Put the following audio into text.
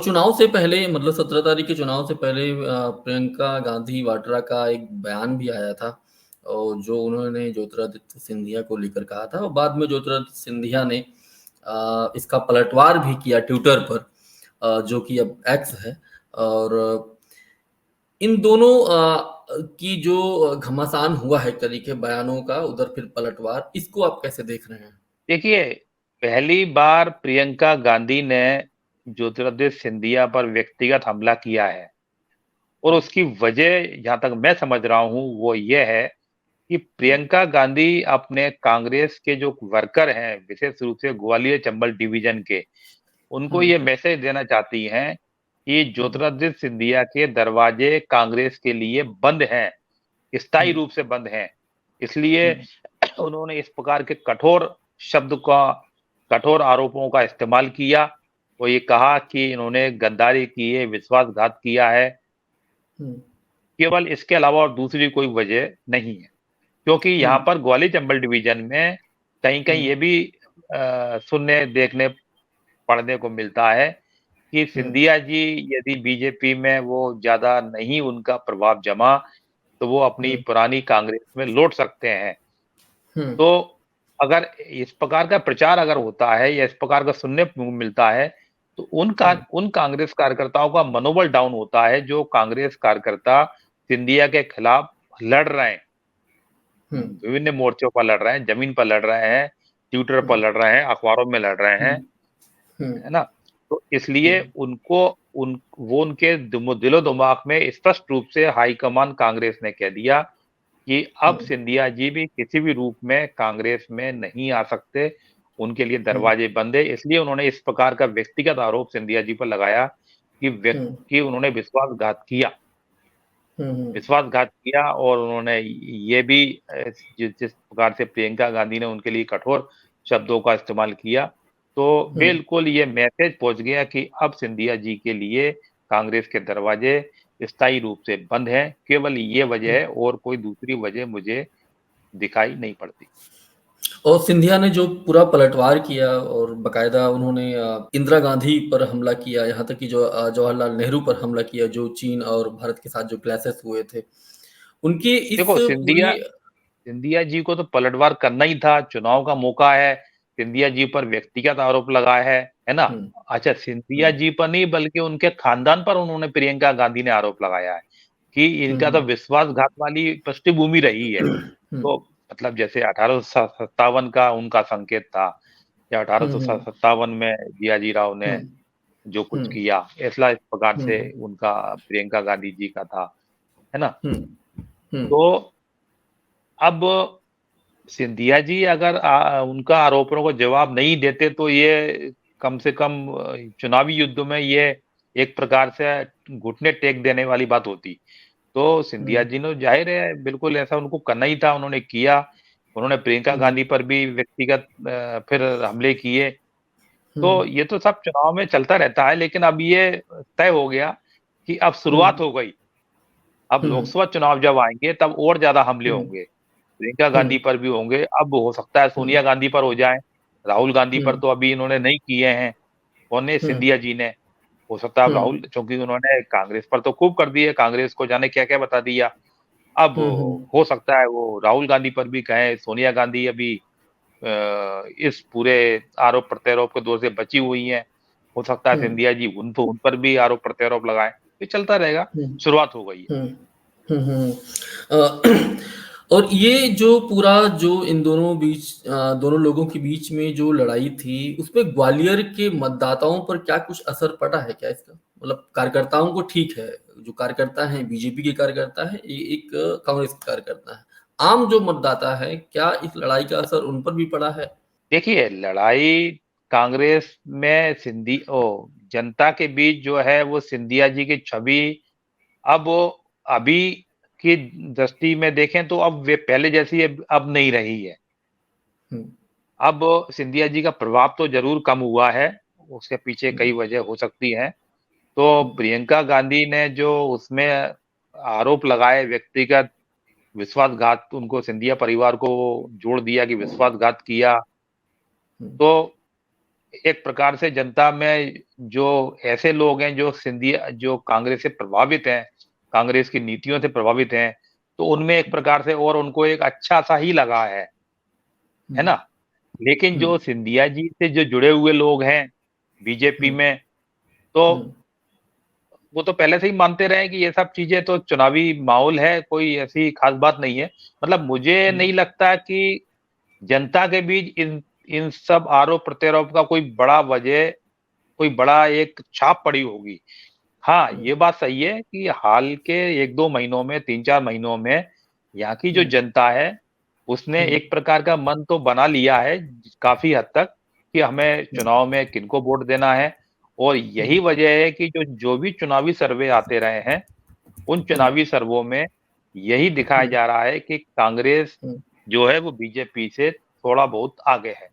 और चुनाव से पहले मतलब 17 तारीख के चुनाव से पहले प्रियंका गांधी वाड्रा का एक बयान भी आया था और जो उन्होंने ज्योतिरादित्य सिंधिया को लेकर कहा था और बाद में ज्योतिरादित्य सिंधिया ने इसका पलटवार भी किया ट्विटर पर, जो कि अब एक्स है। और इन दोनों की जो घमासान हुआ है एक तरीके बयानों का, उधर फिर पलटवार, इसको आप कैसे देख रहे हैं? देखिए, पहली बार प्रियंका गांधी ने ज्योतिरादित्य सिंधिया पर व्यक्तिगत हमला किया है और उसकी वजह जहां तक मैं समझ रहा हूं वो ये है कि प्रियंका गांधी अपने कांग्रेस के जो वर्कर हैं, विशेष रूप से ग्वालियर चंबल डिवीजन के, उनको हुँ, ये मैसेज देना चाहती हैं कि हुँ, ज्योतिरादित्य सिंधिया के दरवाजे कांग्रेस के लिए बंद हैं, हुँ, स्थायी रूप से बंद हैं। इसलिए हुँ, उन्होंने इस प्रकार के कठोर आरोपों का इस्तेमाल किया। वो ये कहा कि इन्होंने गद्दारी की है, विश्वासघात किया है। हुँ, केवल इसके अलावा और दूसरी कोई वजह नहीं है, क्योंकि हुँ, यहाँ पर ग्वालियर चंबल डिवीजन में कहीं हुँ, कहीं ये भी सुनने देखने पढ़ने को मिलता है कि हुँ, सिंधिया जी यदि बीजेपी में वो ज्यादा नहीं उनका प्रभाव जमा तो वो अपनी हुँ, पुरानी कांग्रेस में लौट सकते हैं। हुँ, तो अगर इस प्रकार का प्रचार अगर होता है या इस प्रकार का सुनने को मिलता है तो हुँ, उन कांग्रेस कार्यकर्ताओं का मनोबल डाउन होता है जो कांग्रेस कार्यकर्ता सिंधिया के खिलाफ लड़ रहे हैं, हुँ, विभिन्न मोर्चों पर लड़ रहे हैं, जमीन पर लड़ रहे हैं, ट्विटर पर हुँ, लड़ रहे हैं, अखबारों में लड़ रहे हुँ, हैं, हुँ, है ना? तो हुँ, इसलिए उनको उन वो उनके दिलो-दिमाग में स्पष्ट रूप से हाईकमान कांग्रेस ने कह दिया कि हुँ, अब सिंधिया जी भी किसी भी रूप में कांग्रेस में नहीं आ सकते, उनके लिए हुँ, दरवाजे बंद है। इसलिए उन्होंने इस प्रकार का व्यक्तिगत आरोप सिंधिया जी पर लगाया हुँ, कि उन्होंने विश्वासघात किया। हुँ, विश्वासघात किया और उन्होंने ये भी जिस प्रकार से प्रियंका गांधी ने उनके लिए कठोर शब्दों का इस्तेमाल किया, तो हुँ, बिल्कुल ये मैसेज पहुंच गया कि अब सिंधिया जी के लिए कांग्रेस के दरवाजे स्थायी रूप से बंद हैं। केवल ये वजह हुँ। है और कोई दूसरी वजह मुझे दिखाई नहीं पड़ती। और सिंधिया ने जो पूरा पलटवार किया और बाकायदा उन्होंने इंदिरा गांधी पर हमला किया, यहाँ तक कि जो जवाहरलाल नेहरू पर हमला किया, जो चीन और भारत के साथ जो क्लैशेस हुए थे। उनके इस देखो, पूरी सिंधिया जी को तो पलटवार करना ही था, चुनाव का मौका है, सिंधिया जी पर व्यक्तिगत आरोप लगाया है ना? हुँ, अच्छा, सिंधिया हुँ, जी पर नहीं बल्कि उनके खानदान पर उन्होंने प्रियंका गांधी ने आरोप लगाया है कि हुँ, इनका तो हुँ, विश्वासघात वाली पृष्ठभूमि रही है। हुँ, तो मतलब जैसे 1857 का उनका संकेत था या हुँ, हुँ, 1857 में जियाजी राव ने हुँ, जो कुछ हुँ, किया, ऐसा इस प्रकार हुँ, से उनका प्रियंका गांधी जी का था, है ना? हुँ, हुँ, तो अब सिंधिया जी अगर उनका आरोपों को जवाब नहीं देते तो ये कम से कम चुनावी युद्ध में ये एक प्रकार से घुटने टेक देने वाली बात होती। तो सिंधिया हुँ, जी ने जाहिर है बिल्कुल ऐसा उनको करना ही था, उन्होंने किया। उन्होंने प्रियंका हुँ, गांधी पर भी व्यक्तिगत फिर हमले किए। हुँ, तो ये तो सब चुनाव में चलता रहता है, लेकिन अब ये तय हो गया कि अब हुँ, शुरुआत हो गई। अब हुँ, लोकसभा चुनाव जब आएँगे तब और ज़्यादा हमले हुँ, होंगे। प्रियंका हुँ, गांधी पर भी होंगे, अब हो सकता है हुँ, सोनिया गांधी पर हो जाएँ, राहुल गांधी हुँ, पर तो अभी इन्होंने नहीं किए हैं, कौन हुँ, सिंधिया जी ने। हो सकता है अब हुँ, राहुल, क्योंकि उन्होंने कांग्रेस पर तो खूब कर दिए, कांग्रेस को जाने क्या-क्या बता दिया। अब हुँ, हुँ, हो सकता है वो राहुल गांधी पर भी कहें, सोनिया गांधी अभी इस पूरे आरोप-प्रत्यारोप के दौर से बची हुई हैं। हो सकता है हुँ, सिंधिया जी उन पर भी आरोप-प्रत्यारोप लगाएँ। ये चलता रहेगा, हुँ, शुरुआत हो गई है। हुँ, हुँ, हुँ। और ये जो पूरा जो इन दोनों दोनों लोगों के बीच में जो लड़ाई थी, उसपे ग्वालियर के मतदाताओं पर क्या कुछ असर पड़ा है क्या इसका? मतलब कार्यकर्ताओं को ठीक है, जो कार्यकर्ता हैं, बीजेपी के कार्यकर्ता हैं, एक कांग्रेस के कार्यकर्ता हैं। आम जो मतदाता है, क्या इस लड़ाई का असर उन पर भी पड़ा है? देखिए, लड़ाई कांग्रेस में जनता के बीच जो है वो सिंधिया जी की छवि अब अभी की दृष्टि में देखें तो अब वे पहले जैसी अब नहीं रही है। हुँ, अब सिंधिया जी का प्रभाव तो ज़रूर कम हुआ है, उसके पीछे हुँ, कई वजह हो सकती हैं। तो हुँ, प्रियंका गांधी ने जो उसमें आरोप लगाए व्यक्तिगत विश्वासघात, उनको सिंधिया परिवार को जोड़ दिया कि विश्वासघात किया। हुँ, तो एक प्रकार से जनता में जो ऐसे लोग हैं जो सिंधिया जो कांग्रेस से प्रभावित हैं, कांग्रेस की नीतियों से प्रभावित हैं, तो उनमें एक प्रकार से और उनको एक अच्छा सा ही लगा है ना? लेकिन जो सिंधिया जी से जो जुड़े हुए लोग हैं बीजेपी में, तो वो तो पहले से ही मानते रहे कि ये सब चीजें तो चुनावी माहौल है, कोई ऐसी खास बात नहीं है। मतलब मुझे नहीं लगता कि जनता के बीच इन इन सब आरोप प्रत्यारोप का कोई बड़ा एक छाप पड़ी होगी। हाँ, ये बात सही है कि हाल के 1-2 महीनों में, 3-4 महीनों में यहाँ की जो जनता है, उसने एक प्रकार का मन तो बना लिया है काफ़ी हद तक कि हमें चुनाव में किनको वोट देना है, और यही वजह है कि जो भी चुनावी सर्वे आते रहे हैं, उन चुनावी सर्वों में यही दिखाया जा रहा है कि कांग्रेस जो है वो बीजेपी से थोड़ा बहुत आगे है।